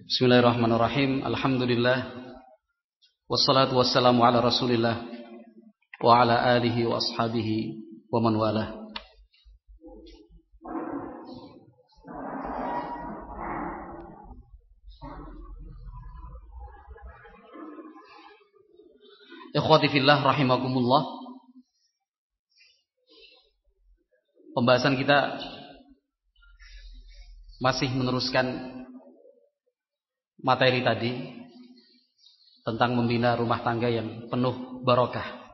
Bismillahirrahmanirrahim. Alhamdulillah. Wassalatu wassalamu ala Rasulillah wa ala alihi wa ashabihi wa man walah. Ikhwati fillah rahimakumullah. Pembahasan kita masih meneruskan materi tadi tentang membina rumah tangga yang penuh barokah.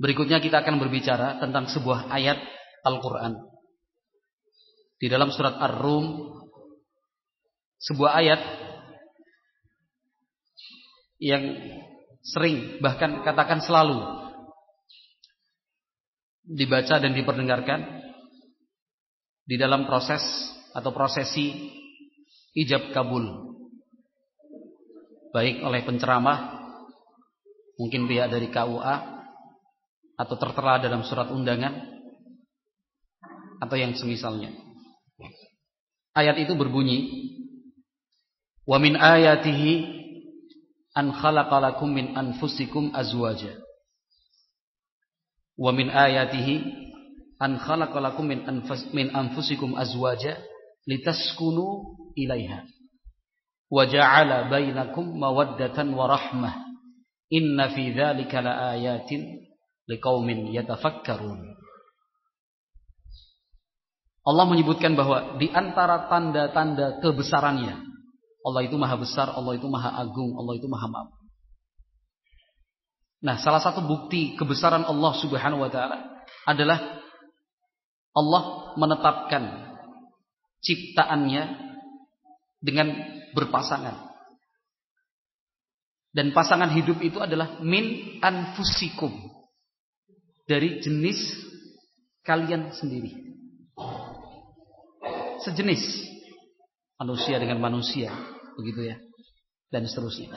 Berikutnya kita akan berbicara tentang sebuah ayat Al-Quran di dalam surat Ar-Rum, sebuah ayat yang sering, bahkan katakan selalu dibaca dan diperdengarkan di dalam proses atau prosesi ijab kabul, baik oleh penceramah, mungkin pihak dari KUA, atau tertera dalam surat undangan, atau yang semisalnya. Ayat itu berbunyi, wa min ayatihi an khalaqalakum min anfusikum azwaja. Wa min ayatihi an khalaqalakum min anfusikum azwaja litaskunu ilaiha wa ja'ala bainakum mawaddatan wa rahmah inna fi dzalika laayatin liqaumin yatafakkarun. Allah menyebutkan bahwa di antara tanda-tanda kebesarannya, Allah itu maha besar, Allah itu maha agung, Allah itu maha mampu. Nah, salah satu bukti kebesaran Allah Subhanahu wa taala adalah Allah menetapkan ciptaannya dengan berpasangan. Dan pasangan hidup itu adalah min anfusikum, dari jenis kalian sendiri. Sejenis manusia dengan manusia, begitu ya. Dan seterusnya.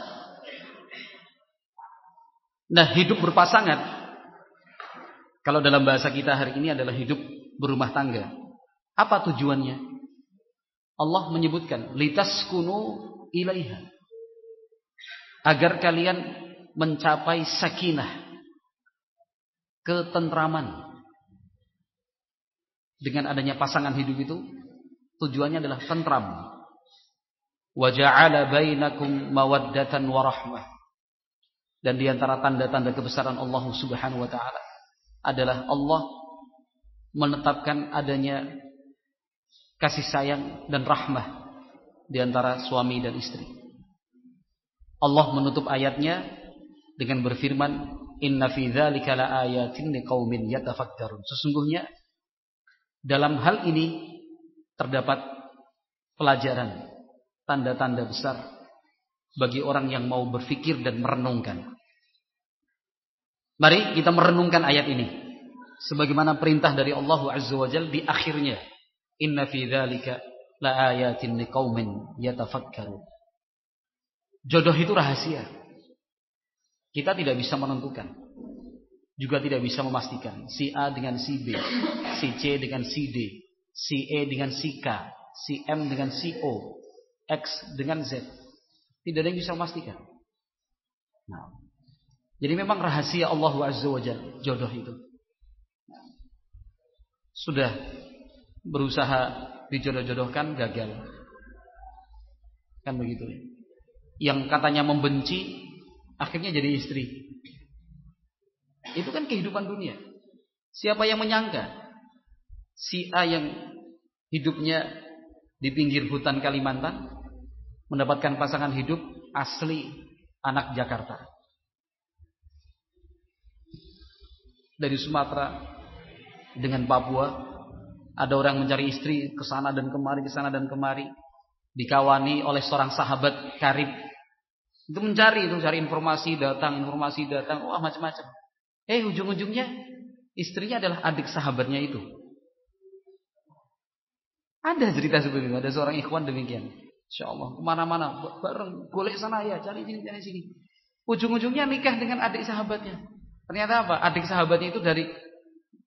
Nah, hidup berpasangan, kalau dalam bahasa kita hari ini adalah hidup berumah tangga. Apa tujuannya? Allah menyebutkan litaskunu ilaiha, agar kalian mencapai sakinah, ketentraman. Dengan adanya pasangan hidup itu tujuannya adalah tentram. Wa ja'ala bainakum mawaddatan wa rahmah. Dan di antara tanda-tanda kebesaran Allah Subhanahu wa taala adalah Allah menetapkan adanya kasih sayang dan rahmah di antara suami dan istri. Allah menutup ayatnya dengan berfirman, inna fi dzalika laayatin liqaumin yatafakkarun. Sesungguhnya dalam hal ini terdapat pelajaran, tanda-tanda besar bagi orang yang mau berfikir dan merenungkan. Mari kita merenungkan ayat ini sebagaimana perintah dari Allah Azza wa Jalla di akhirnya, inna fi dzalika laayatin liqaumin yatafakkarun. Jodoh itu rahasia. Kita tidak bisa menentukan, juga tidak bisa memastikan si A dengan si B, si C dengan si D, si E dengan si K, si M dengan si O, X dengan Z. Tidak ada yang bisa memastikan. Nah, jadi memang rahasia Allah Azza wa Jalla jodoh itu. Sudah berusaha dijodoh-jodohkan, gagal. Kan begitu ya. Yang katanya membenci akhirnya jadi istri. Itu kan kehidupan dunia. Siapa yang menyangka si A yang hidupnya di pinggir hutan Kalimantan mendapatkan pasangan hidup asli anak Jakarta. Dari Sumatera dengan Papua, ada orang mencari istri ke sana dan kemari, dikawani oleh seorang sahabat karib. Itu mencari informasi datang, wah macam-macam. Ujung-ujungnya istrinya adalah adik sahabatnya itu. Ada cerita seperti itu, ada seorang ikhwan demikian. Insyaallah kemana-mana bareng, golek sana ya, cari sini. Ujung-ujungnya nikah dengan adik sahabatnya. Ternyata apa? Adik sahabatnya itu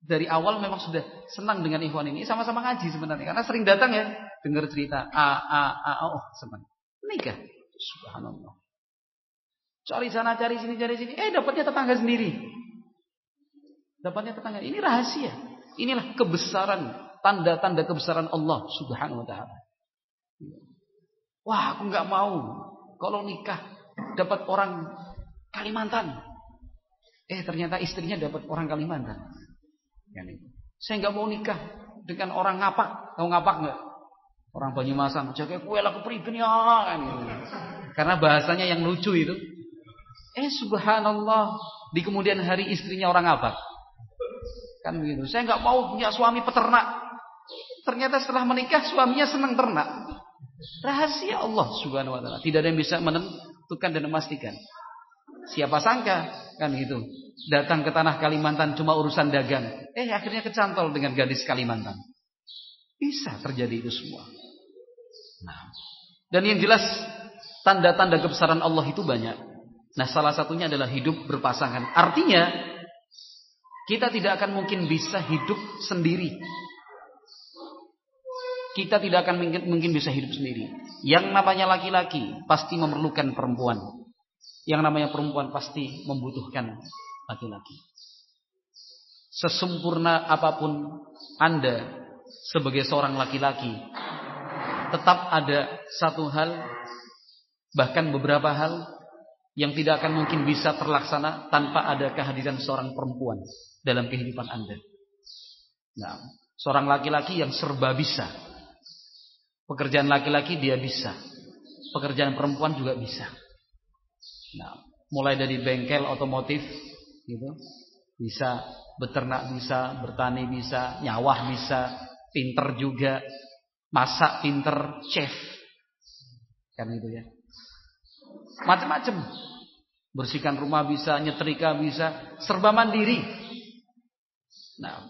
dari awal memang sudah senang dengan ikhwan ini, sama-sama ngaji sebenarnya, karena sering datang ya, dengar cerita, oh senang, nikah, subhanallah, cari sana, cari sini, dapatnya tetangga sendiri, ini rahasia, inilah kebesaran, tanda-tanda kebesaran Allah subhanahu wa ta'ala. Wah, aku nggak mau kalau nikah dapat orang Kalimantan, ternyata istrinya dapat orang Kalimantan. Saya nggak mau nikah dengan orang Ngapak. Tahu Ngapak nggak? Orang Banyumasan. Jaga kue laku pribun ya. Karena bahasanya yang lucu itu. Subhanallah. Di kemudian hari istrinya orang Ngapak. Kan begitu. Saya nggak mau punya suami peternak. Ternyata setelah menikah suaminya senang ternak. Rahasia Allah subhanahu wa ta'ala. Tidak ada yang bisa menentukan dan memastikan. Siapa sangka kan gitu. Datang ke tanah Kalimantan cuma urusan dagang. Akhirnya kecantol dengan gadis Kalimantan. Bisa terjadi itu semua. Nah, dan yang jelas tanda-tanda kebesaran Allah itu banyak. Nah, salah satunya adalah hidup berpasangan. Artinya kita tidak akan mungkin bisa hidup sendiri. Kita tidak akan mungkin bisa hidup sendiri. Yang namanya laki-laki pasti memerlukan perempuan. Yang namanya perempuan pasti membutuhkan laki-laki. Sesempurna apapun Anda sebagai seorang laki-laki, tetap ada satu hal, bahkan beberapa hal yang tidak akan mungkin bisa terlaksana tanpa ada kehadiran seorang perempuan dalam kehidupan Anda. Nah, seorang laki-laki yang serba bisa. Pekerjaan laki-laki dia bisa. Pekerjaan perempuan juga bisa. Nah, mulai dari bengkel otomotif gitu, bisa beternak, bisa bertani, bisa nyawah, bisa pinter juga, masak pinter, chef, kan gitu ya, macam-macam, bersihkan rumah bisa, nyetrika bisa, serba mandiri. Nah,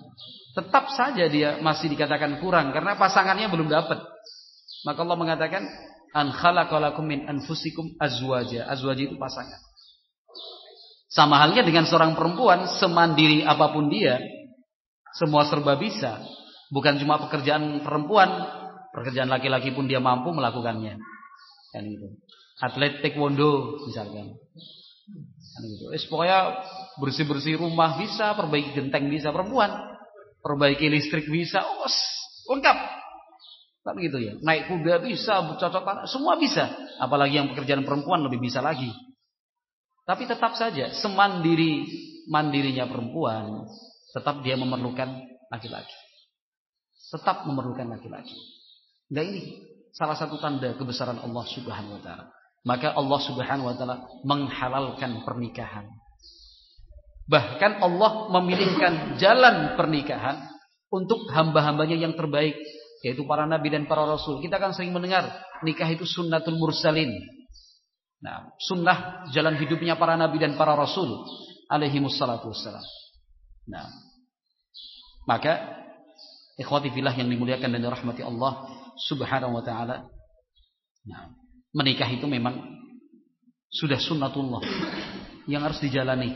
tetap saja dia masih dikatakan kurang karena pasangannya belum dapat. Maka Allah mengatakan an khalaqalakum min anfusikum azwaja. Azwaja itu pasangan. Sama halnya dengan seorang perempuan, semandiri apapun dia, semua serba bisa. Bukan cuma pekerjaan perempuan, pekerjaan laki-laki pun dia mampu melakukannya. Kan gitu. Atlet taekwondo misalkan. Kan gitu. Pokoknya bersih-bersih rumah bisa, perbaiki genteng bisa perempuan, perbaiki listrik bisa, lengkap. Kan gitu ya. Naik kuda bisa, bercocok tanam, semua bisa. Apalagi yang pekerjaan perempuan lebih bisa lagi. Tapi tetap saja mandirinya perempuan, tetap dia memerlukan laki-laki. Tetap memerlukan laki-laki. Nah, ini salah satu tanda kebesaran Allah Subhanahu wa taala. Maka Allah Subhanahu wa taala menghalalkan pernikahan. Bahkan Allah memilihkan jalan pernikahan untuk hamba-hambanya yang terbaik, yaitu para nabi dan para rasul. Kita kan sering mendengar nikah itu sunnatul mursalin. Nah, sunnah jalan hidupnya para nabi dan para rasul alaihimus salatu wassalam. Nah, maka ikhwati fillah yang dimuliakan dan dirahmati Allah Subhanahu wa taala. Nah, menikah itu memang sudah sunnatullah yang harus dijalani.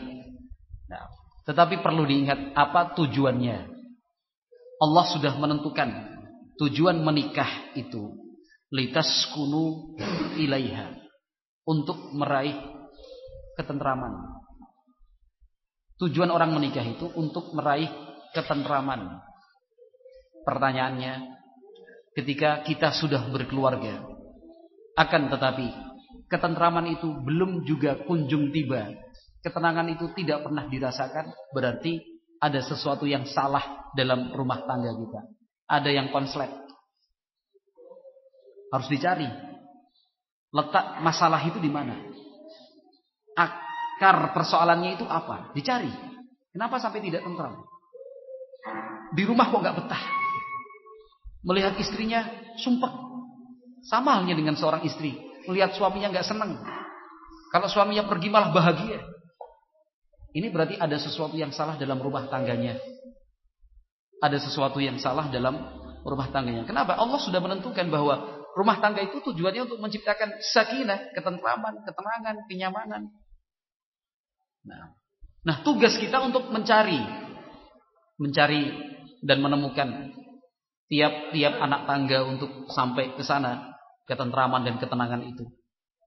Nah, tetapi perlu diingat apa tujuannya. Allah sudah menentukan tujuan menikah itu litaskunu ilaiha, untuk meraih ketentraman. Tujuan orang menikah itu untuk meraih ketentraman. Pertanyaannya, ketika kita sudah berkeluarga, akan tetapi ketentraman itu belum juga kunjung tiba, ketenangan itu tidak pernah dirasakan, berarti ada sesuatu yang salah dalam rumah tangga kita. Ada yang konslet. Harus dicari letak masalah itu di mana. Akar persoalannya itu apa? Dicari. Kenapa sampai tidak tentram? Di rumah kok gak betah? Melihat istrinya sumpah. Sama halnya dengan seorang istri, melihat suaminya gak senang. Kalau suaminya pergi malah bahagia. Ini berarti ada sesuatu yang salah dalam rumah tangganya. Ada sesuatu yang salah dalam rumah tangganya. Kenapa? Allah sudah menentukan bahwa rumah tangga itu tujuannya untuk menciptakan sakinah, ketentraman, ketenangan, kenyamanan. Nah, tugas kita untuk mencari mencari dan menemukan tiap-tiap anak tangga untuk sampai ke sana, ketentraman dan ketenangan itu.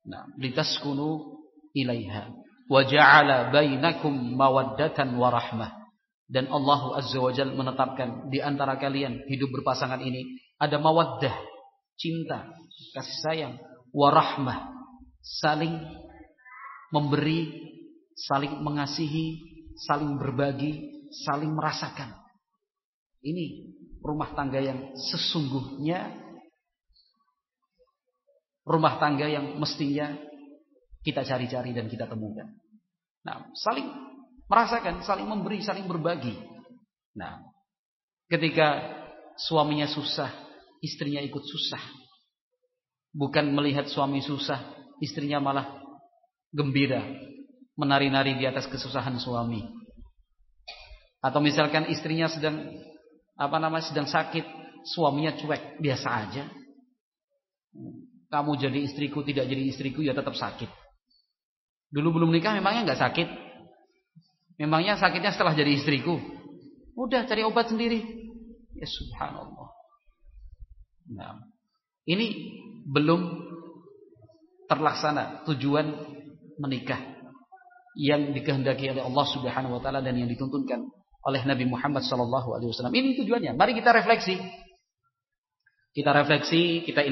Nah, litaskunu ilaiha wa ja'ala bainakum mawaddatan wa rahmah. Dan Allah Azza wa Jalla menetapkan di antara kalian hidup berpasangan ini ada mawaddah, cinta, kasih sayang, wa rahmah, saling memberi, saling mengasihi, saling berbagi, saling merasakan. Ini rumah tangga yang sesungguhnya, rumah tangga yang mestinya kita cari-cari dan kita temukan. Nah, saling merasakan, saling memberi, saling berbagi. Nah, ketika suaminya susah, istrinya ikut susah. Bukan melihat suami susah, istrinya malah gembira, menari-nari di atas kesusahan suami. Atau misalkan istrinya sedang sakit, suaminya cuek, biasa aja. Kamu jadi istriku, tidak jadi istriku, ya tetap sakit. Dulu belum nikah memangnya nggak sakit? Memangnya sakitnya setelah jadi istriku? Udah cari obat sendiri. Ya subhanallah. Nah, ini belum terlaksana tujuan menikah yang dikehendaki oleh Allah Subhanahu wa taala dan yang dituntunkan oleh Nabi Muhammad sallallahu alaihi wasallam. Ini tujuannya. Mari kita refleksi. Kita refleksi, kita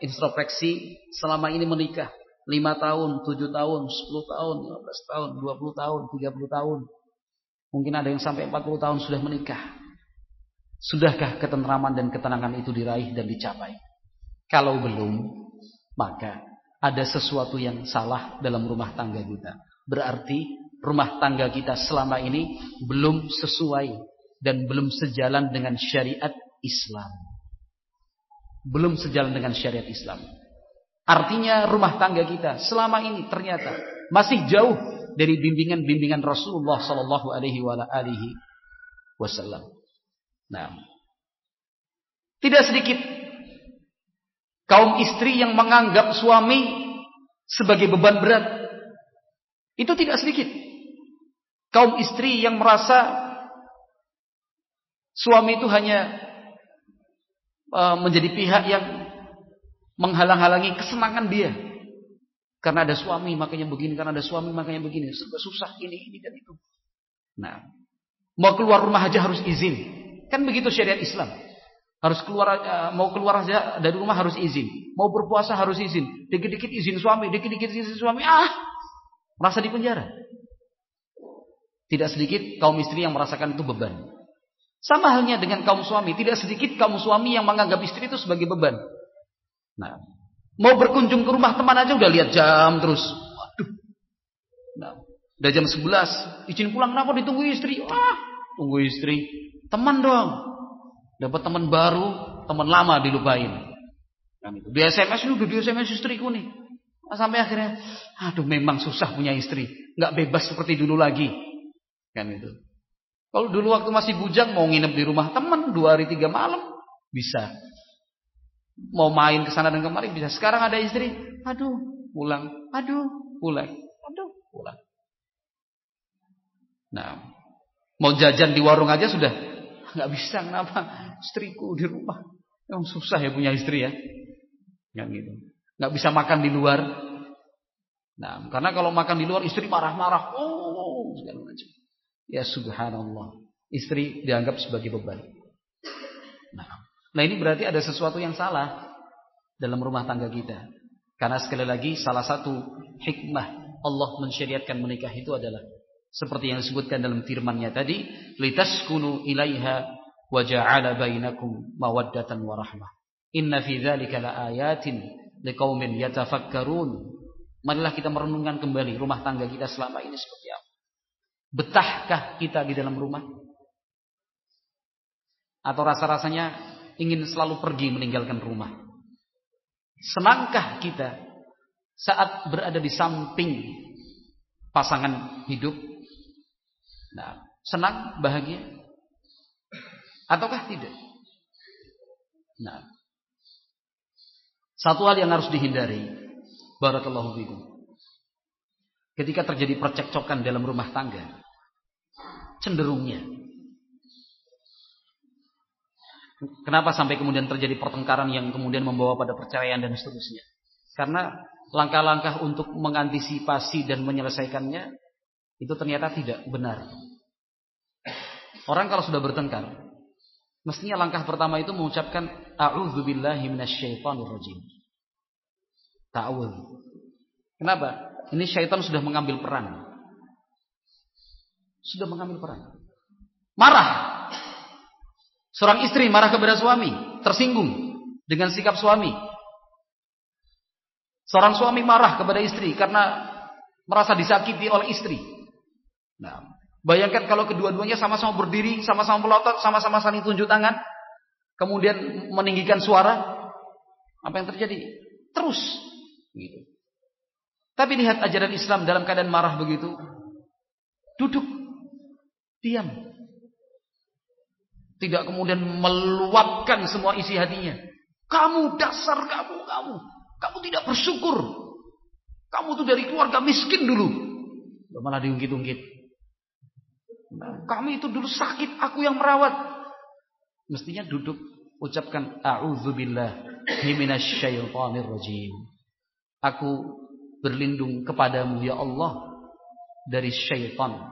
introspeksi selama ini menikah. 5 tahun, 7 tahun, 10 tahun, 15 tahun, 20 tahun, 30 tahun. Mungkin ada yang sampai 40 tahun sudah menikah. Sudahkah ketentraman dan ketenangan itu diraih dan dicapai? Kalau belum, maka ada sesuatu yang salah dalam rumah tangga kita. Berarti rumah tangga kita selama ini belum sesuai dan belum sejalan dengan syariat Islam. Belum sejalan dengan syariat Islam. Artinya rumah tangga kita selama ini ternyata masih jauh dari bimbingan-bimbingan Rasulullah sallallahu alaihi wasallam. Nah, tidak sedikit kaum istri yang menganggap suami sebagai beban berat. Itu tidak sedikit. Kaum istri yang merasa suami itu hanya menjadi pihak yang menghalang-halangi kesenangan dia. Karena ada suami makanya begini, karena ada suami makanya begini. Serba susah ini dan itu. Nah, mau keluar rumah aja harus izin. Kan begitu syariat Islam. Harus keluar, mau keluar aja dari rumah harus izin. Mau berpuasa harus izin. Dikit-dikit izin suami, dikit-dikit izin suami. Merasa dipenjara. Tidak sedikit kaum istri yang merasakan itu beban. Sama halnya dengan kaum suami. Tidak sedikit kaum suami yang menganggap istri itu sebagai beban. Nah, mau berkunjung ke rumah teman aja udah lihat jam terus. Waduh. Nah, udah jam 11, izin pulang kenapa ditunggu istri? Tunggu istri. Teman dong. Dapat teman baru, teman lama dilupain. Kan itu. Di SMS ini udah di SMS istriku nih. Sampai akhirnya, memang susah punya istri. Enggak bebas seperti dulu lagi. Kan itu. Kalau dulu waktu masih bujang mau nginep di rumah teman 2 hari 3 malam bisa. Mau main ke sana dan kemari bisa. Sekarang ada istri, pulang. Pulang. Nah, mau jajan di warung aja sudah nggak bisa. Kenapa? Istriku di rumah. Emang susah ya punya istri ya. Yang gitu. Nggak bisa makan di luar. Nah, karena kalau makan di luar istri marah-marah. Segala macam. Ya subhanallah. Istri dianggap sebagai beban. Nah ini berarti ada sesuatu yang salah dalam rumah tangga kita. Karena sekali lagi salah satu hikmah Allah mensyariatkan menikah itu adalah seperti yang disebutkan dalam firman-Nya tadi, litaskunu ilaiha wa ja'ala bainakum mawaddatan wa rahmah. Inna fi dzalika laayatin liqaumin yatafakkarun. Marilah kita merenungkan kembali rumah tangga kita selama ini seperti apa. Betahkah kita di dalam rumah? Atau rasa-rasanya ingin selalu pergi meninggalkan rumah? Senangkah kita saat berada di samping pasangan hidup? Nah, senang, bahagia? Ataukah tidak? Nah, satu hal yang harus dihindari, barakallahu fikum, ketika terjadi percekcokan dalam rumah tangga, cenderungnya Kenapa sampai kemudian terjadi pertengkaran yang kemudian membawa pada perceraian dan seterusnya? Karena langkah-langkah untuk mengantisipasi dan menyelesaikannya itu ternyata tidak benar. Orang kalau sudah bertengkar, mestinya langkah pertama itu mengucapkan a'udzubillahi minasyaitonir rajim. Ta'awudz. Kenapa? Ini syaitan sudah mengambil peran. Sudah mengambil peran. Marah. Seorang istri marah kepada suami, tersinggung dengan sikap suami. Seorang suami marah kepada istri karena merasa disakiti oleh istri. Nah, bayangkan kalau kedua-duanya sama-sama berdiri, sama-sama melotot, sama-sama saling tunjuk tangan, kemudian meninggikan suara, apa yang terjadi? Terus gitu. Tapi lihat ajaran Islam dalam keadaan marah begitu, duduk, diam. Tidak kemudian meluapkan semua isi hatinya. Kamu dasar kamu tidak bersyukur. Kamu tuh dari keluarga miskin dulu. Malah diungkit-ungkit. Kami itu dulu sakit, aku yang merawat. Mestinya duduk, ucapkan a'udzubillahi minasyaitonir rajim. Aku berlindung kepadamu ya Allah dari syaitan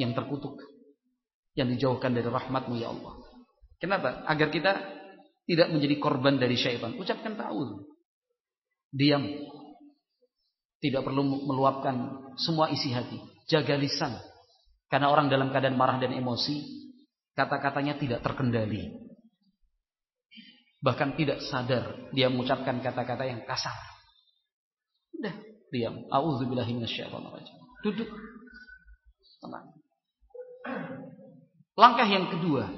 yang terkutuk, yang dijauhkan dari rahmatmu ya Allah. Kenapa? Agar kita tidak menjadi korban dari syaitan. Ucapkan ta'awudz. Diam. Tidak perlu meluapkan semua isi hati. Jaga lisan. Karena orang dalam keadaan marah dan emosi, kata-katanya tidak terkendali. Bahkan tidak sadar dia mengucapkan kata-kata yang kasar. Udah, diam. A'udzubillahi minasyaitonir rajim. Duduk. Tenang. Langkah yang kedua.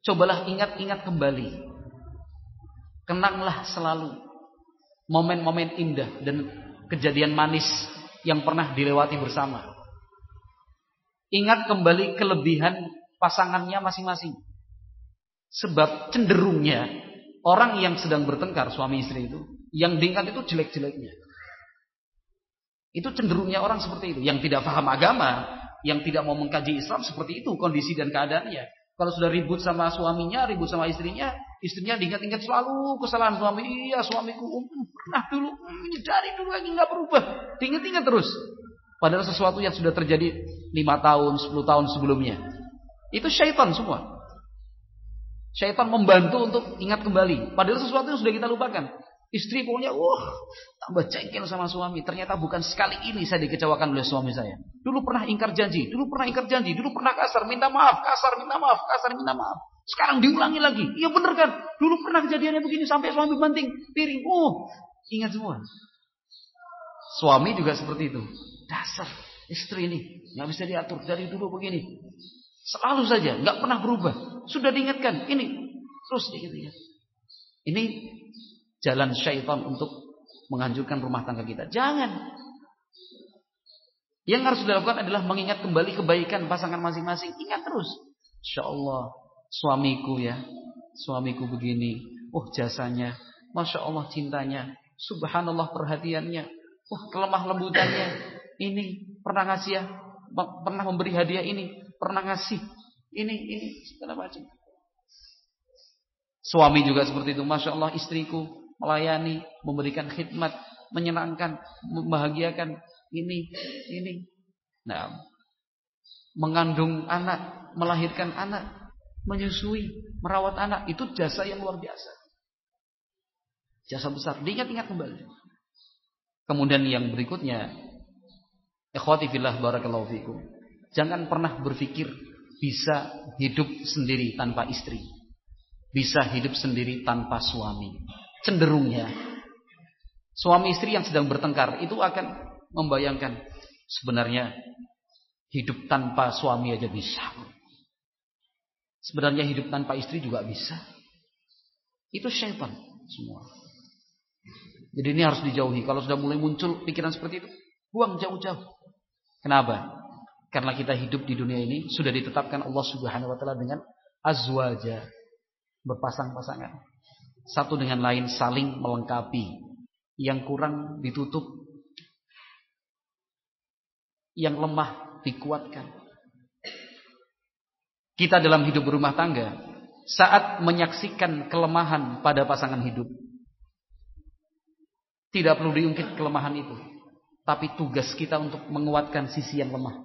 Cobalah ingat-ingat kembali. Kenanglah selalu momen-momen indah dan kejadian manis yang pernah dilewati bersama. Ingat kembali kelebihan pasangannya masing-masing. Sebab cenderungnya orang yang sedang bertengkar suami istri itu, yang diingat itu jelek-jeleknya. Itu cenderungnya orang seperti itu. Yang tidak paham agama, yang tidak mau mengkaji Islam, seperti itu kondisi dan keadaannya. Kalau sudah ribut sama suaminya, ribut sama istrinya diingat-ingat selalu kesalahan suami. Iya, suamiku pernah dulu, ini dari dulu lagi nggak berubah. Diingat-ingat terus. Padahal sesuatu yang sudah terjadi 5 tahun, 10 tahun sebelumnya. Itu syaitan semua. Syaitan membantu untuk ingat kembali. Padahal sesuatu yang sudah kita lupakan. Istri pokoknya, tambah cengkel sama suami. Ternyata bukan sekali ini saya dikecewakan oleh suami saya. Dulu pernah ingkar janji, dulu pernah kasar, minta maaf. Sekarang diulangi lagi. Iya bener kan? Dulu pernah kejadiannya begini sampai suami banting piring. Ingat semua. Suami juga seperti itu. Dasar istri ini nggak bisa diatur, dari dulu begini. Selalu saja, nggak pernah berubah. Sudah diingatkan, ini terus diingat. Ini jalan syaitan untuk menghancurkan rumah tangga kita. Jangan. Yang harus dilakukan adalah mengingat kembali kebaikan pasangan masing-masing. Ingat terus. Insyaallah suamiku begini. Jasanya, Masya Allah cintanya, Subhanallah perhatiannya, kelemah lembutannya. Ini pernah ngasih ya, pernah memberi hadiah ini, pernah ngasih ini segala macam. Suami juga seperti itu. Masya Allah istriku melayani, memberikan khidmat, menyenangkan, membahagiakan ini. Nah, mengandung anak, melahirkan anak, menyusui, merawat anak, itu jasa yang luar biasa. Jasa besar, diingat-ingat kembali. Kemudian yang berikutnya, ikhwati fillah barakallahu fikum. Jangan pernah berpikir bisa hidup sendiri tanpa istri. Bisa hidup sendiri tanpa suami. Cenderungnya suami istri yang sedang bertengkar itu akan membayangkan sebenarnya hidup tanpa suami aja bisa. Sebenarnya hidup tanpa istri juga bisa. Itu syaitan semua. Jadi ini harus dijauhi. Kalau sudah mulai muncul pikiran seperti itu, buang jauh-jauh. Kenapa? Karena kita hidup di dunia ini sudah ditetapkan Allah Subhanahu wa taala dengan azwaja, berpasang-pasangan. Satu dengan lain saling melengkapi. Yang kurang ditutup, yang lemah dikuatkan. kita dalam hidup berumah tangga, saat menyaksikan kelemahan pada pasangan hidup, tidak perlu diungkit kelemahan itu, tapi tugas kita untuk menguatkan sisi yang lemah.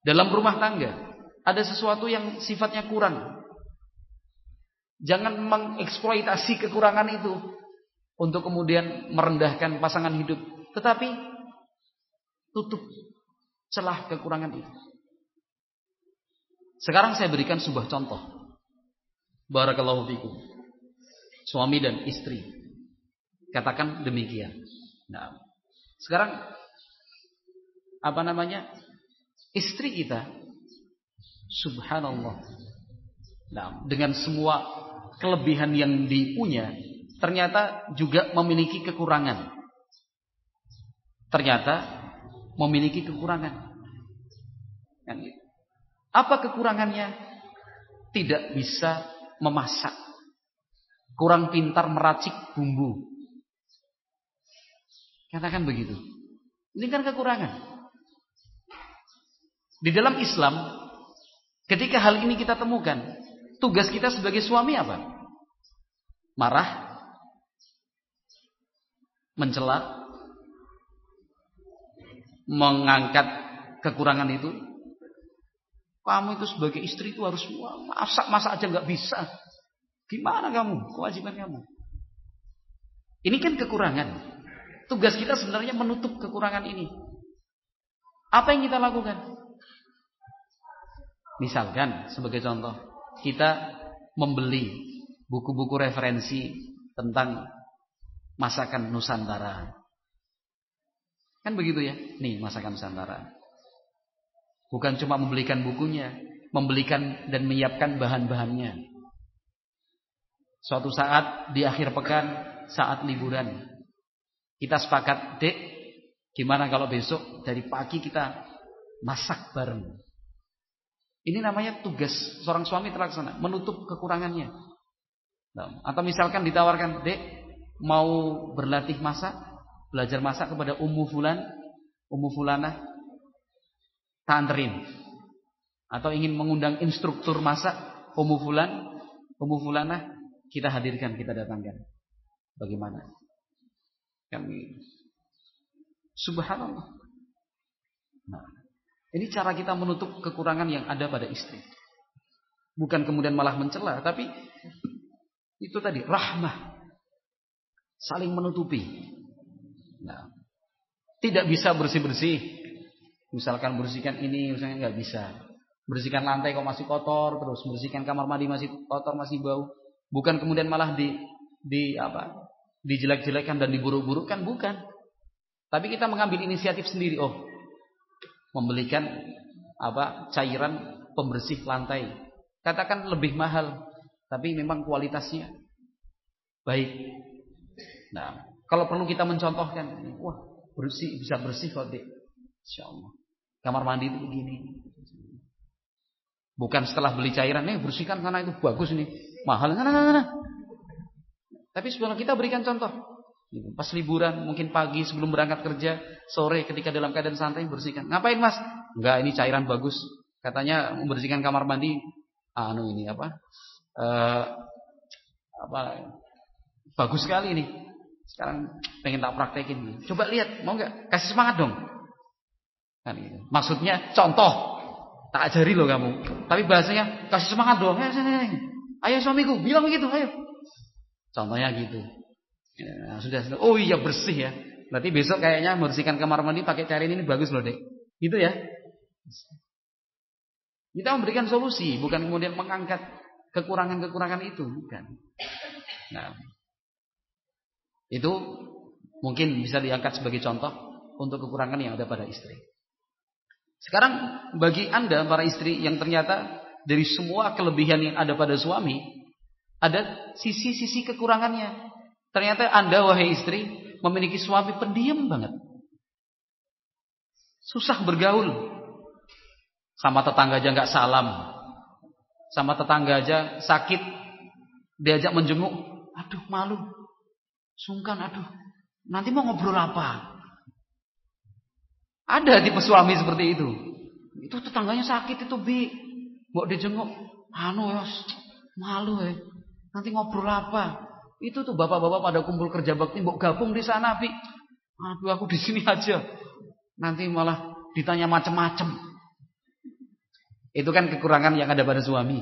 Dalam rumah tangga ada sesuatu yang sifatnya kurang, jangan mengeksploitasi kekurangan itu untuk kemudian merendahkan pasangan hidup, tetapi tutup celah kekurangan itu. Sekarang saya berikan sebuah contoh. Barakallahu fikum. Suami dan istri. Katakan demikian. Nah, sekarang istri kita, subhanallah. Nah, dengan semua kelebihan yang dipunya, ternyata juga memiliki kekurangan. Kan gitu. Apa kekurangannya? Tidak bisa memasak, kurang pintar meracik bumbu. Katakan begitu. Ini kan kekurangan. Di dalam Islam, ketika hal ini kita temukan, tugas kita sebagai suami apa? Marah, mencela, mengangkat kekurangan itu. Kamu itu sebagai istri itu harus masak aja nggak bisa. Gimana kamu? Kewajiban kamu. Ini kan kekurangan. Tugas kita sebenarnya menutup kekurangan ini. Apa yang kita lakukan? Misalkan sebagai contoh, kita membeli buku-buku referensi tentang masakan Nusantara. Kan begitu ya? Nih, masakan Nusantara. Bukan cuma membelikan bukunya, membelikan dan menyiapkan bahan-bahannya. Suatu saat di akhir pekan, saat liburan, kita sepakat, Dek, gimana kalau besok dari pagi kita masak bareng. Ini namanya tugas seorang suami terlaksana, menutup kekurangannya. Atau misalkan ditawarkan, Dek, mau berlatih masak, belajar masak kepada Ummu Fulanah, tak anterin. Atau ingin mengundang instruktur masak Ummu Fulanah, kita hadirkan, kita datangkan. Bagaimana? Kami subhanallah. Nah, ini cara kita menutup kekurangan yang ada pada istri. Bukan kemudian malah mencela, tapi itu tadi rahmah, saling menutupi. Nah, tidak bisa bersih-bersih. Misalkan bersihkan ini, misalnya nggak bisa. Bersihkan lantai kok masih kotor, terus bersihkan kamar mandi masih kotor, masih bau. Bukan kemudian malah dijelek-jelekan dan diburuk-burukkan, bukan. Tapi kita mengambil inisiatif sendiri. Oh, membelikan cairan pembersih lantai. Katakan lebih mahal, tapi memang kualitasnya baik. Nah, kalau perlu kita mencontohkan, wah, bisa bersih kok, Dek. Insyaallah. Kamar mandi itu begini. Bukan setelah beli cairan, bersihkan sana itu bagus ini. Mahal. Nah. Tapi sebelum kita berikan contoh. Pas liburan, mungkin pagi sebelum berangkat kerja, sore ketika dalam keadaan santai bersihkan. Ngapain, Mas? Enggak, ini cairan bagus. Katanya membersihkan kamar mandi bagus sekali ini. Sekarang pengen tak praktekin. Coba lihat, mau enggak? Kasih semangat dong. Kan gitu. Maksudnya contoh, tak ajari loh kamu. Tapi bahasanya kasih semangat dong. Ayo suamiku, bilang begitu, ayo. Contohnya gitu. Ya, sudah. Oh iya, bersih ya. Berarti besok kayaknya membersihkan kamar mandi pakai cairan ini bagus loh, Dek. Gitu ya. Kita memberikan solusi, bukan kemudian mengangkat kekurangan-kekurangan itu, bukan. Nah, itu mungkin bisa diangkat sebagai contoh untuk kekurangan yang ada pada istri. Sekarang bagi Anda para istri yang ternyata dari semua kelebihan yang ada pada suami, ada sisi-sisi kekurangannya. Ternyata Anda wahai istri memiliki suami pendiam banget. Susah bergaul. Sama tetangga aja enggak salam. Sama tetangga aja sakit diajak menjenguk, aduh malu. Sungkan, aduh. Nanti mau ngobrol apa? Ada tipe suami seperti itu. Itu tetangganya sakit itu, Bi. Mbok dijenguk, anu ya, malu ya. Nanti ngobrol apa? Itu tuh bapak-bapak pada kumpul kerja bakti, mbok gabung di sana, Bi. Aduh, aku di sini aja. Nanti malah ditanya macam-macam. Itu kan kekurangan yang ada pada suami.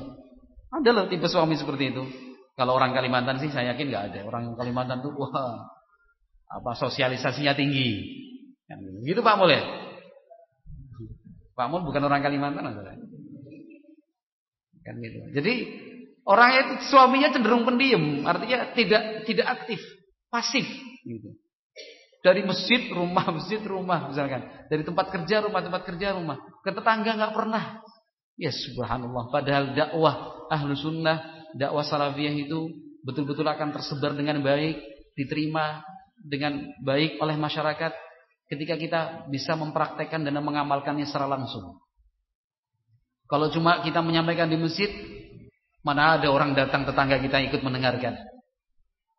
Ada loh tipe suami seperti itu. Kalau orang Kalimantan sih saya yakin nggak ada. Orang Kalimantan tuh wah, sosialisasinya tinggi. Kan gitu Pak Mul ya? Pak Mul bukan orang Kalimantan atau? Kan gitu. Jadi orangnya itu suaminya cenderung pendiam, artinya tidak aktif, pasif gitu. Dari masjid rumah misalkan. Dari tempat kerja rumah. Ke tetangga nggak pernah. Ya subhanallah. Padahal dakwah ahlu sunnah, dakwah salafiyah itu betul-betul akan tersebar dengan baik, diterima dengan baik oleh masyarakat ketika kita bisa mempraktekkan dan mengamalkannya secara langsung. Kalau cuma kita menyampaikan di masjid, mana ada orang datang tetangga kita ikut mendengarkan.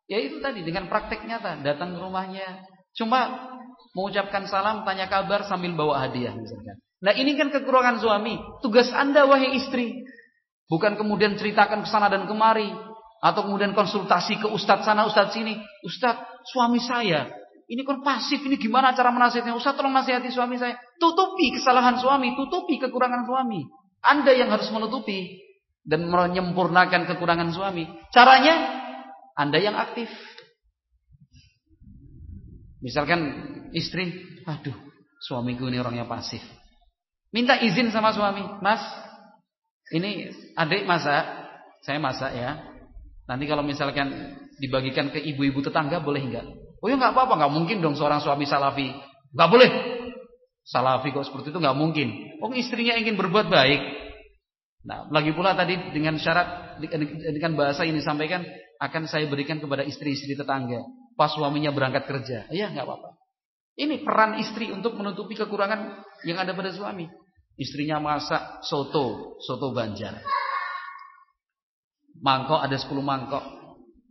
Ya itu tadi dengan praktek nyata, datang ke rumahnya, cuma mengucapkan salam, tanya kabar sambil bawa hadiah misalkan. Nah ini kan kekurangan suami. Tugas Anda wahai istri, bukan kemudian ceritakan ke sana dan kemari, atau kemudian konsultasi ke ustadz sana ustadz sini. Ustadz, suami saya ini kan pasif, ini gimana cara menasihatinya? Ustadz tolong nasihati suami saya. Tutupi kesalahan suami, tutupi kekurangan suami. Anda yang harus menutupi dan menyempurnakan kekurangan suami. Caranya Anda yang aktif. Misalkan istri, aduh suamiku ini orangnya pasif. Minta izin sama suami, Mas, ini adik masak, saya masak ya. Nanti kalau misalkan dibagikan ke ibu-ibu tetangga boleh enggak? Oh ya enggak apa-apa, enggak mungkin dong seorang suami salafi. Enggak boleh. Salafi kok seperti itu enggak mungkin. Oh istrinya ingin berbuat baik. Nah, lagi pula tadi dengan syarat dengan bahasa ini disampaikan akan saya berikan kepada istri-istri tetangga pas suaminya berangkat kerja. Iya enggak apa-apa. Ini peran istri untuk menutupi kekurangan yang ada pada suami. Istrinya masak soto Banjar. Mangkok ada 10 mangkok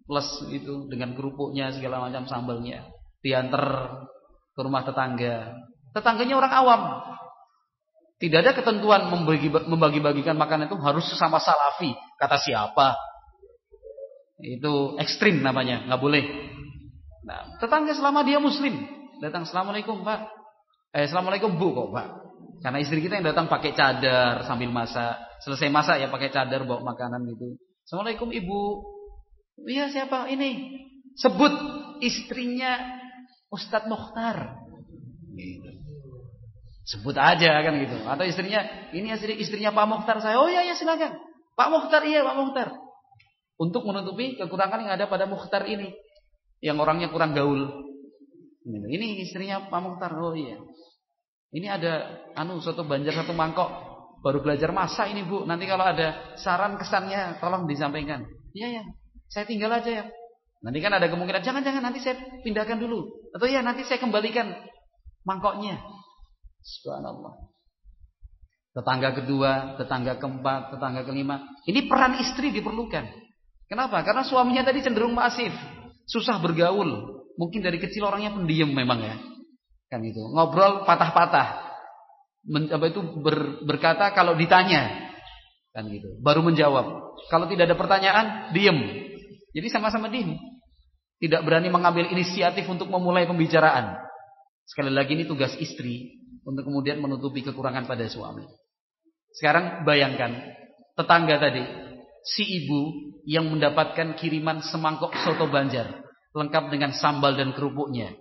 plus itu dengan kerupuknya segala macam sambalnya. Diantar ke rumah tetangga. Tetangganya orang awam. Tidak ada ketentuan membagi-bagikan makanan itu harus sesama salafi. Kata siapa? Itu ekstrim namanya, nggak boleh. Nah, tetangga selama dia muslim datang, assalamualaikum Pak. Assalamualaikum Bu kok Pak. Karena istri kita yang datang pakai cadar sambil masak. Selesai masak ya pakai cadar bawa makanan gitu. Assalamualaikum Ibu. Iya siapa ini? Sebut istrinya Ustadz Mokhtar. Gitu. Sebut aja kan gitu. Atau istrinya, ini istrinya Pak Mokhtar saya. Oh iya silakan. Pak Mokhtar, iya Pak Mokhtar. Untuk menutupi kekurangan yang ada pada Mokhtar ini. Yang orangnya kurang gaul. Ini istrinya Pak Mokhtar. Oh iya. Ini ada soto Banjar 1 mangkok. Baru belajar masak ini Bu. Nanti kalau ada saran kesannya tolong disampaikan. Iya. Saya tinggal aja ya. Nanti kan ada kemungkinan jangan nanti saya pindahkan dulu. Atau ya nanti saya kembalikan mangkoknya. Subhanallah. Tetangga kedua, tetangga keempat, tetangga kelima. Ini peran istri diperlukan. Kenapa? Karena suaminya tadi cenderung pasif, susah bergaul. Mungkin dari kecil orangnya pendiam memang ya. Kan gitu. Ngobrol patah-patah. Berkata kalau ditanya. Kan gitu. Baru menjawab. Kalau tidak ada pertanyaan, diem. Jadi sama-sama diem. Tidak berani mengambil inisiatif untuk memulai pembicaraan. Sekali lagi ini tugas istri untuk kemudian menutupi kekurangan pada suami. Sekarang bayangkan tetangga tadi, si ibu yang mendapatkan kiriman semangkok soto Banjar lengkap dengan sambal dan kerupuknya.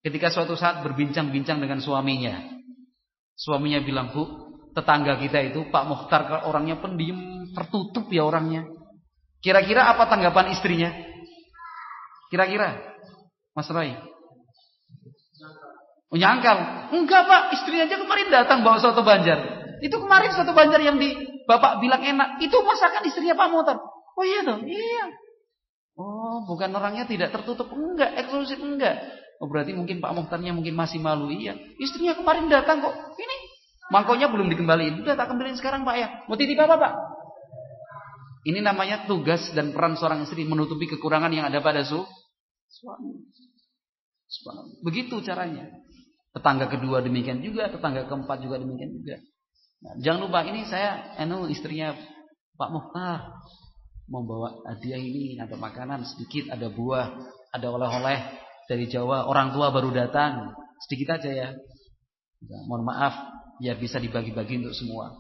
Ketika suatu saat berbincang-bincang dengan suaminya. Suaminya bilang, "Bu, tetangga kita itu Pak Mokhtar orangnya pendiam, tertutup ya orangnya." Kira-kira apa tanggapan istrinya? Kira-kira Mas Roy? Menyangkal. Enggak Pak, istrinya aja kemarin datang bawa soto Banjar. Itu kemarin soto Banjar yang Bapak bilang enak. Itu masakan istrinya Pak Mokhtar. Oh iya toh? Iya. Oh, bukan orangnya tidak tertutup. Enggak, eksklusif enggak. Oh, berarti mungkin Pak Mokhtarnya mungkin masih malu. Iya. Istrinya kemarin datang kok. Ini mangkoknya belum dikembaliin. Udah tak kembaliin sekarang Pak ya. Mau titip apa Pak? Ini namanya tugas dan peran seorang istri menutupi kekurangan yang ada pada suami. Begitu caranya. Tetangga kedua demikian juga, tetangga keempat juga demikian juga. Nah, jangan lupa ini saya istrinya Pak Mukhtar mau bawa hadiah ini, ada makanan sedikit, ada buah, ada oleh-oleh dari Jawa, orang tua baru datang, sedikit aja ya. Mohon maaf, biar bisa dibagi-bagi untuk semua.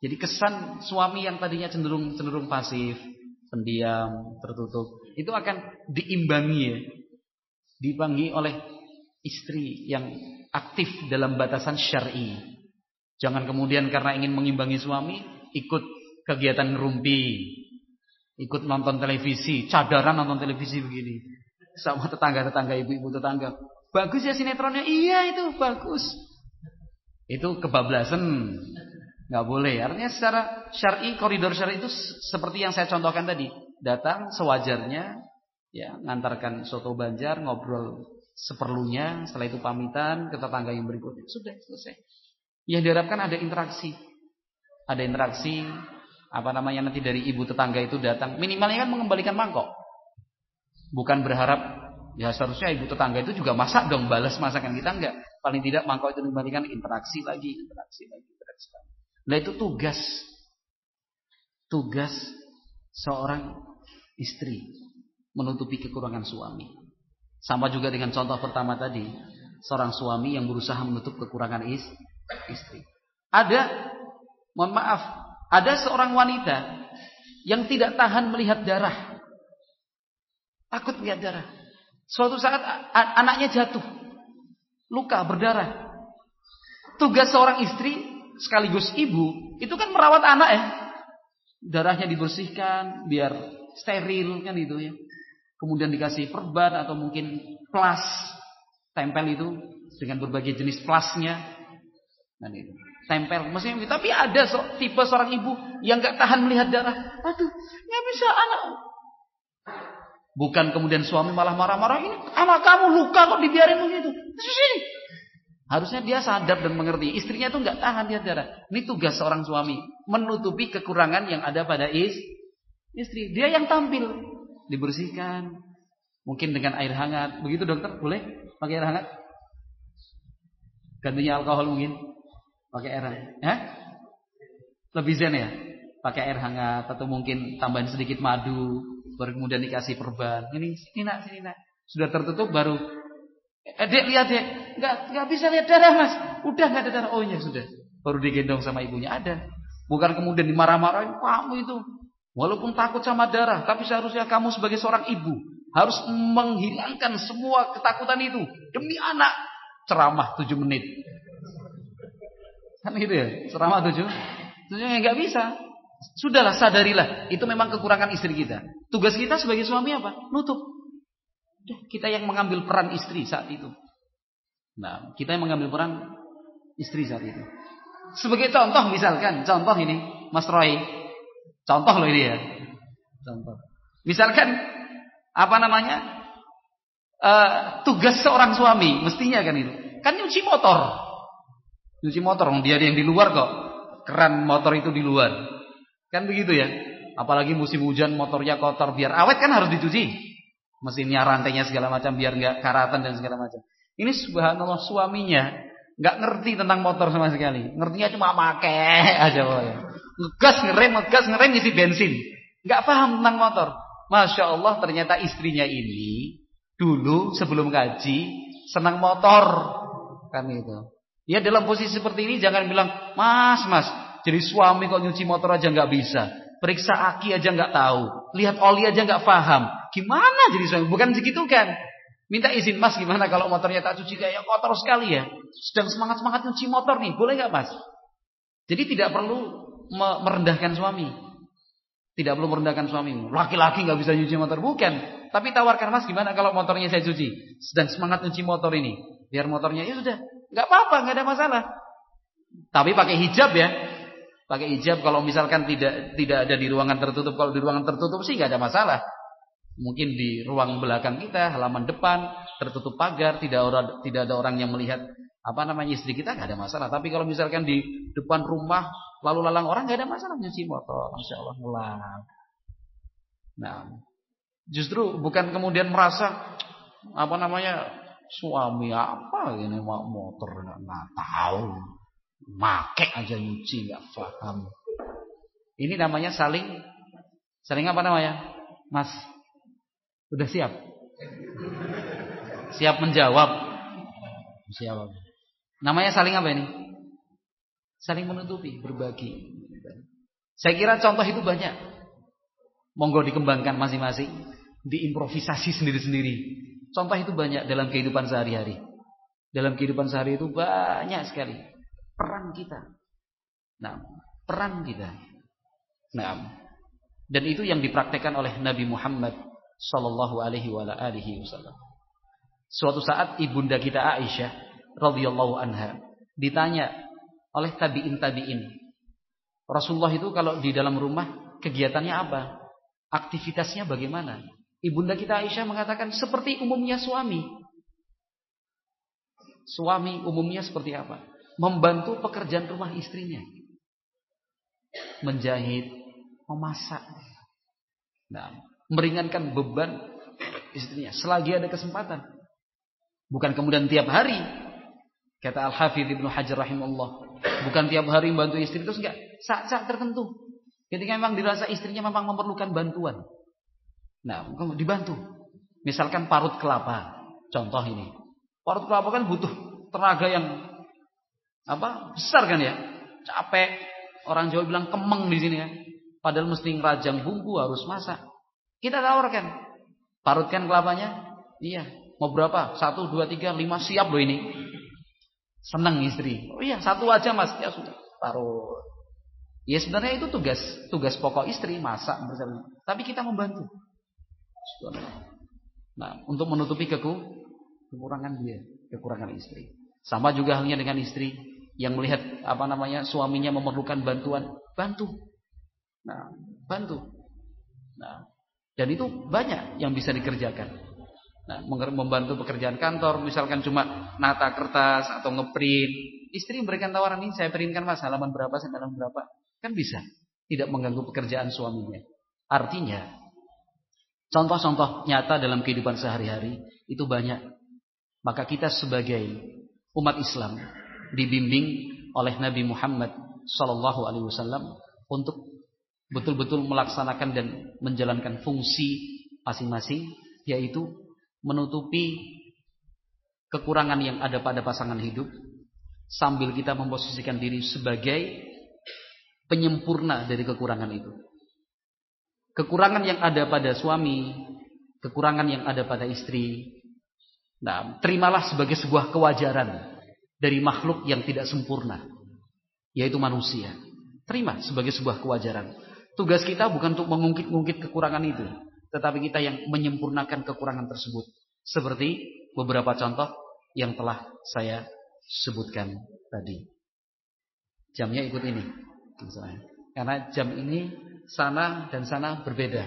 Jadi kesan suami yang tadinya cenderung pasif, pendiam, tertutup, itu akan diimbangi ya. Diimbangi oleh istri yang aktif dalam batasan syar'i. Jangan kemudian karena ingin mengimbangi suami ikut kegiatan ngerumpi, ikut nonton televisi, cadaran nonton televisi begini sama tetangga-tetangga, ibu-ibu tetangga. Bagus ya sinetronnya, iya itu bagus. Itu kebablasan, nggak boleh. Artinya secara syar'i, koridor syar'i itu seperti yang saya contohkan tadi. Datang sewajarnya, ya ngantarkan soto Banjar, ngobrol seperlunya, setelah itu pamitan ke tetangga yang berikutnya, sudah selesai. Yang diharapkan ada interaksi, nanti dari ibu tetangga itu datang, minimalnya kan mengembalikan mangkok. Bukan berharap ya seharusnya ibu tetangga itu juga masak dong, balas masakan kita, enggak. Paling tidak mangkok itu dikembalikan, interaksi lagi. Nah itu tugas seorang istri, menutupi kekurangan suami. Sama juga dengan contoh pertama tadi, seorang suami yang berusaha menutup kekurangan istri. Ada seorang wanita yang tidak tahan melihat darah. Takut melihat darah. Suatu saat anaknya jatuh, luka, berdarah. Tugas seorang istri sekaligus ibu itu kan merawat anak ya. Darahnya dibersihkan biar steril kan itu ya. Kemudian dikasih perban atau mungkin plas, tempel itu dengan berbagai jenis plasnya. Dan itu tempel, maksudnya. Tapi ada tipe seorang ibu yang gak tahan melihat darah. Aduh, nggak bisa anak. Bukan kemudian suami malah marah-marah, ini anak kamu luka kok dibiarin begitu. Sini. Harusnya dia sadar dan mengerti. Istrinya itu gak tahan lihat darah. Ini tugas seorang suami, menutupi kekurangan yang ada pada istri. Dia yang tampil, dibersihkan, mungkin dengan air hangat. Begitu dokter, boleh pakai air hangat? Gantinya alkohol mungkin. Pakai air hangat. Lebih zen ya? Pakai air hangat atau mungkin tambahin sedikit madu, baru kemudian dikasih perban. Sini nak. Sudah tertutup baru Dek lihat dek, nggak bisa lihat darah mas. Udah nggak ada darah. Oh ya sudah. Baru digendong sama ibunya ada. Bukan kemudian dimarah-marahin, kamu itu walaupun takut sama darah, tapi seharusnya kamu sebagai seorang ibu harus menghilangkan semua ketakutan itu demi anak. Ceramah 7 menit. Kan gitu ya, ceramah 7 nggak bisa. Sudahlah, sadarilah itu memang kekurangan istri kita. Tugas kita sebagai suami apa? Nutup. Kita yang mengambil peran istri saat itu. Nah, kita yang mengambil peran istri saat itu. Sebagai contoh misalkan, contoh ini Mas Roy. Contoh loh ini ya. Contoh. Misalkan tugas seorang suami mestinya kan itu. Kan nyuci motor. Nyuci motor, dia yang di luar kok. Keran motor itu di luar. Kan begitu ya. Apalagi musim hujan motornya kotor, biar awet kan harus dicuci. Mesinnya, rantainya segala macam biar nggak karatan dan segala macam. Ini subhanallah suaminya nggak ngerti tentang motor sama sekali. Ngertinya cuma pakai aja pokoknya. Ngegas ngerem ngisi bensin. Nggak paham tentang motor. Masya Allah, ternyata istrinya ini dulu sebelum ngaji senang motor. Kan itu. Ya dalam posisi seperti ini jangan bilang, Mas, jadi suami kok nyuci motor aja nggak bisa. Periksa aki aja nggak tahu, lihat oli aja nggak paham. Gimana jadi suami? Bukan segitu kan? Minta izin, Mas, gimana kalau motornya tak cuci kayak kotor sekali ya? Sedang semangat nyuci motor nih, boleh nggak Mas? Jadi tidak perlu merendahkan suami. Tidak perlu merendahkan suami. Laki-laki nggak bisa nyuci motor, bukan. Tapi tawarkan, Mas, gimana kalau motornya saya cuci? Sedang semangat nyuci motor ini, biar motornya ya sudah, nggak apa-apa, nggak ada masalah. Tapi pakai hijab ya. Pakai hijab kalau misalkan tidak ada di ruangan tertutup. Kalau di ruangan tertutup sih nggak ada masalah. Mungkin di ruang belakang kita, halaman depan tertutup pagar, tidak ada orang yang melihat istri kita, nggak ada masalah. Tapi kalau misalkan di depan rumah lalu lalang orang, nggak ada masalah nyuci motor. Masya Allah, ngulang. Nah, justru bukan kemudian merasa suami apa ini motor nggak tahu. Make aja nyuci nggak paham. Ini namanya saling apa namanya? Mas, sudah siap? Siap menjawab? Siap. Namanya saling apa ini? Saling menutupi, berbagi. Saya kira contoh itu banyak. Monggo dikembangkan masing-masing, diimprovisasi sendiri-sendiri. Contoh itu banyak dalam kehidupan sehari-hari. Dalam kehidupan sehari itu banyak sekali peran kita. Peran kita. Dan itu yang dipraktekkan oleh Nabi Muhammad sallallahu alaihi wasallam. Suatu saat ibunda kita Aisyah radhiyallahu anha ditanya oleh tabi'in, Rasulullah itu kalau di dalam rumah kegiatannya apa? Aktivitasnya bagaimana? Ibunda kita Aisyah mengatakan seperti umumnya suami. Suami umumnya seperti apa? Membantu pekerjaan rumah istrinya. Menjahit, memasak. Meringankan beban istrinya selagi ada kesempatan. Bukan kemudian tiap hari. Kata Al-Hafidz Ibnu Hajar rahimahullah, bukan tiap hari membantu istri, terus enggak, saat-saat tertentu. Ketika memang dirasa istrinya memang memerlukan bantuan. Dibantu. Misalkan parut kelapa. Contoh ini. Parut kelapa kan butuh tenaga yang besar kan ya. Capek. Orang Jawa bilang kemeng di sini ya. Padahal mesti ngerajang bumbu, harus masak. Kita tawarkan. Parutkan kelapanya? Iya. Mau berapa? 1, 2, 3, 5, siap loh ini. Senang istri. Oh iya, 1 aja mas. Ya sudah, parut. Ya sebenarnya itu tugas pokok istri, masak bersama. Tapi kita membantu. Untuk menutupi kekurangan dia, kekurangan istri. Sama juga halnya dengan istri yang melihat suaminya memerlukan bantuan, bantu. Bantu. Dan itu banyak yang bisa dikerjakan. Membantu pekerjaan kantor, misalkan cuma nata kertas atau ngeprint, istri memberikan tawaran ini, saya printkan mas, halaman berapa, halaman berapa, kan bisa, tidak mengganggu pekerjaan suaminya. Artinya, contoh-contoh nyata dalam kehidupan sehari-hari itu banyak. Maka kita sebagai umat Islam dibimbing oleh Nabi Muhammad SAW untuk betul-betul melaksanakan dan menjalankan fungsi masing-masing, yaitu menutupi kekurangan yang ada pada pasangan hidup sambil kita memposisikan diri sebagai penyempurna dari kekurangan itu. Kekurangan yang ada pada suami, kekurangan yang ada pada istri, terimalah sebagai sebuah kewajaran dari makhluk yang tidak sempurna, yaitu manusia. Terima sebagai sebuah kewajaran. Tugas kita bukan untuk mengungkit-ungkit kekurangan itu, tetapi kita yang menyempurnakan kekurangan tersebut. Seperti beberapa contoh yang telah saya sebutkan tadi. Jamnya ikut ini. Karena jam ini sana dan sana berbeda.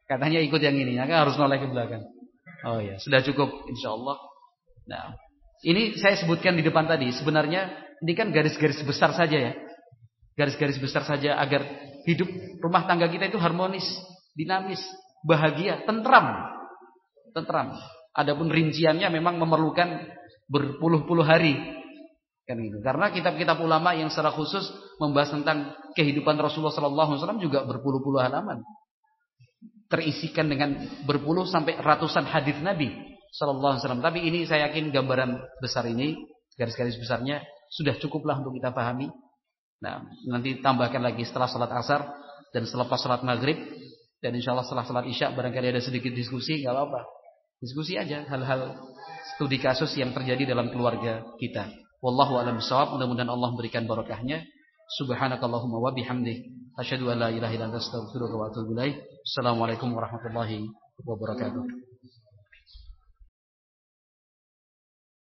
Katanya ikut yang ini, maka harus noleh ke belakang. Oh ya, sudah cukup insyaallah. Ini saya sebutkan di depan tadi. Sebenarnya ini kan garis-garis besar saja ya. Garis-garis besar saja agar hidup rumah tangga kita itu harmonis, dinamis, bahagia, tentram. Adapun rinciannya memang memerlukan berpuluh-puluh hari. Kan gitu. Karena kitab-kitab ulama yang secara khusus membahas tentang kehidupan Rasulullah SAW juga berpuluh-puluh halaman. Terisikan dengan berpuluh sampai ratusan hadis Nabi SAW. Tapi ini saya yakin gambaran besar ini, garis-garis besarnya sudah cukuplah untuk kita pahami. Nanti tambahkan lagi setelah salat asar dan selepas salat maghrib, dan insyaallah setelah salat isya barangkali ada sedikit diskusi, nggak apa-apa. Diskusi aja hal-hal studi kasus yang terjadi dalam keluarga kita. Wallahu a'lam bishawab. Mudah-mudahan Allah memberikan barokahnya. Subhanakallahumma wa bihamdik, asyhadu an la ilaha illa anta, astaghfiruka wa atubu ilaik. Assalamualaikum warahmatullahi wabarakatuh.